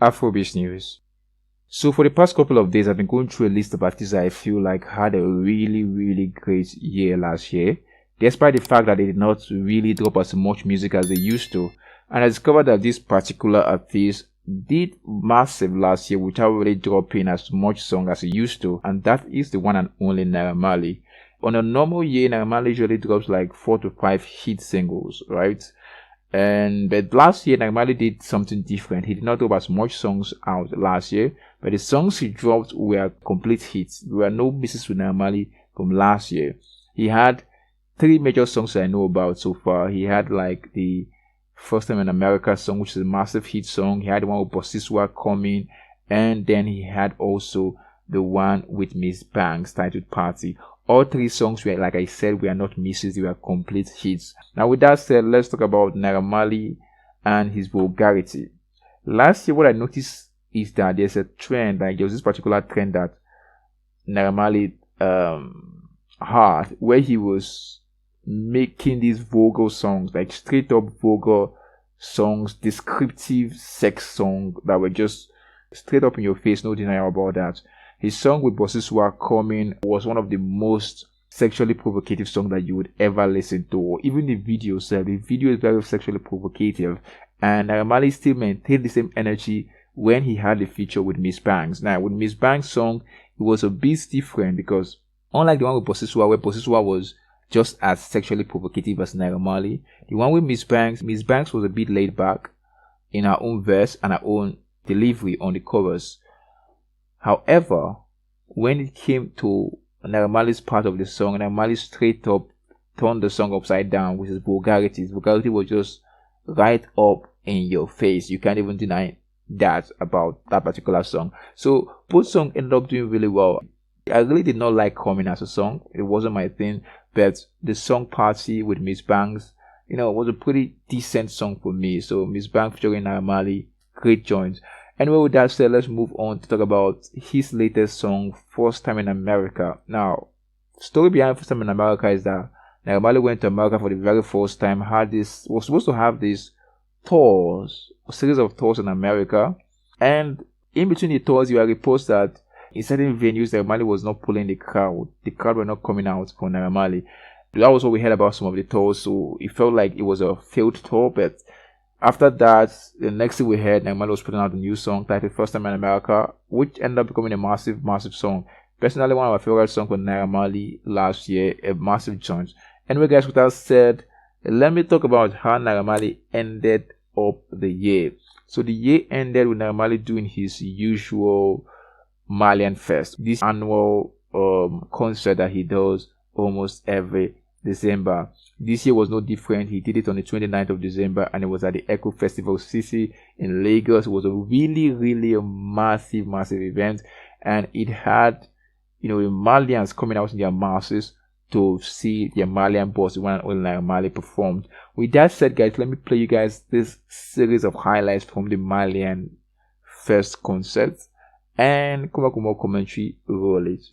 Afrobeat news. So for the past couple of days, I've been going through a list of artists that I feel like had a really great year last year, despite the fact that they did not really drop as much music as they used to. And I discovered that this particular artist did massive last year without really dropping as much song as he used to, and that is the one and only Naira Marley. On a normal year, Naira Marley usually drops like 4 to 5 hit singles, right? But last year, Naira Marley did something different. He did not drop as much songs out last year, but the songs he dropped were complete hits. There were no misses with Naira Marley from last year. He had 3 major songs I know about so far. He had like the First Time in America song, which is a massive hit song. He had the one with Bosiswa Coming, and then he had also the one with Miss Banks titled Party. All 3 songs were, like I said, were not misses, they were complete hits. Now with that said, let's talk about Naira Marley and his vulgarity. Last year, what I noticed is that there's a trend, like there was this particular trend that Naira Marley had, where he was making these vulgar songs, like straight up vulgar songs, descriptive sex songs that were just straight up in your face, no denial about that. His song with Bosiswa Coming was one of the most sexually provocative songs that you would ever listen to. Or even the video itself, the video is very sexually provocative, and Naira Marley still maintained the same energy when he had the feature with Miss Banks. Now with Miss Banks' song, it was a bit different because unlike the one with Bosiswa, where Bosiswa was just as sexually provocative as Naira Marley, the one with Miss Banks was a bit laid back in her own verse and her own delivery on the chorus. However, when it came to Naira Marley's part of the song, Naira Marley straight up turned the song upside down, which is vulgarity. Vulgarity was just right up in your face. You can't even deny that about that particular song. So both songs ended up doing really well. I really did not like Coming as a song. It wasn't my thing. But the song Party with Miss Banks, was a pretty decent song for me. So Miss Banks featuring Naira Marley, great joint. Anyway, with that said, let's move on to talk about his latest song, First Time in America. Now, story behind First Time in America is that Naira Marley went to America for the very first time, was supposed to have this tours, a series of tours in America, and in between the tours, you are reports that in certain venues, Naira Marley was not pulling the crowd. The crowd were not coming out for Naira Marley. That was what we heard about some of the tours, so it felt like it was a failed tour. But after that, the next thing we heard, Naira Marley was putting out a new song titled First Time in America, which ended up becoming a massive song. Personally, one of my favorite songs for Naira Marley last year, a massive joint. Anyway, guys, with that said, let me talk about how Naira Marley ended up the year. So the year ended with Naira Marley doing his usual Malian Fest, this annual concert that he does almost every December. This year was no different. He did it on the 29th of December, and it was at the Echo Festival City in Lagos. It was a really a massive event, and it had the Malians coming out in their masses to see the Malian boss, the one and only Naira Marley, performed. With that said, guys, let me play you guys this series of highlights from the Malian Fest concert, and come back with more commentary. Roll it.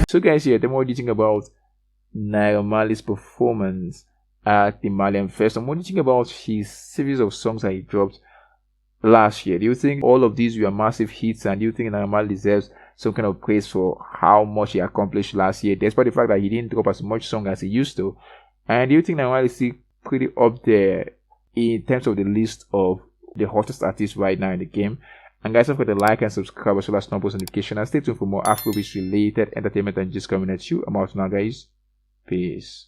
So guys, here, what do you think about Naira Marley's performance at the Malian Fest? And what do you think about his series of songs that he dropped last year? Do you think all of these were massive hits, and do you think Naira Marley deserves some kind of praise for how much he accomplished last year, despite the fact that he didn't drop as much song as he used to? And do you think Naira Marley is still pretty up there in terms of the list of the hottest artists right now in the game? And guys, don't forget to like and subscribe as well as turn on post notification, and stay tuned for more Afrobeats related entertainment and just coming at you. I'm out now, guys. Peace.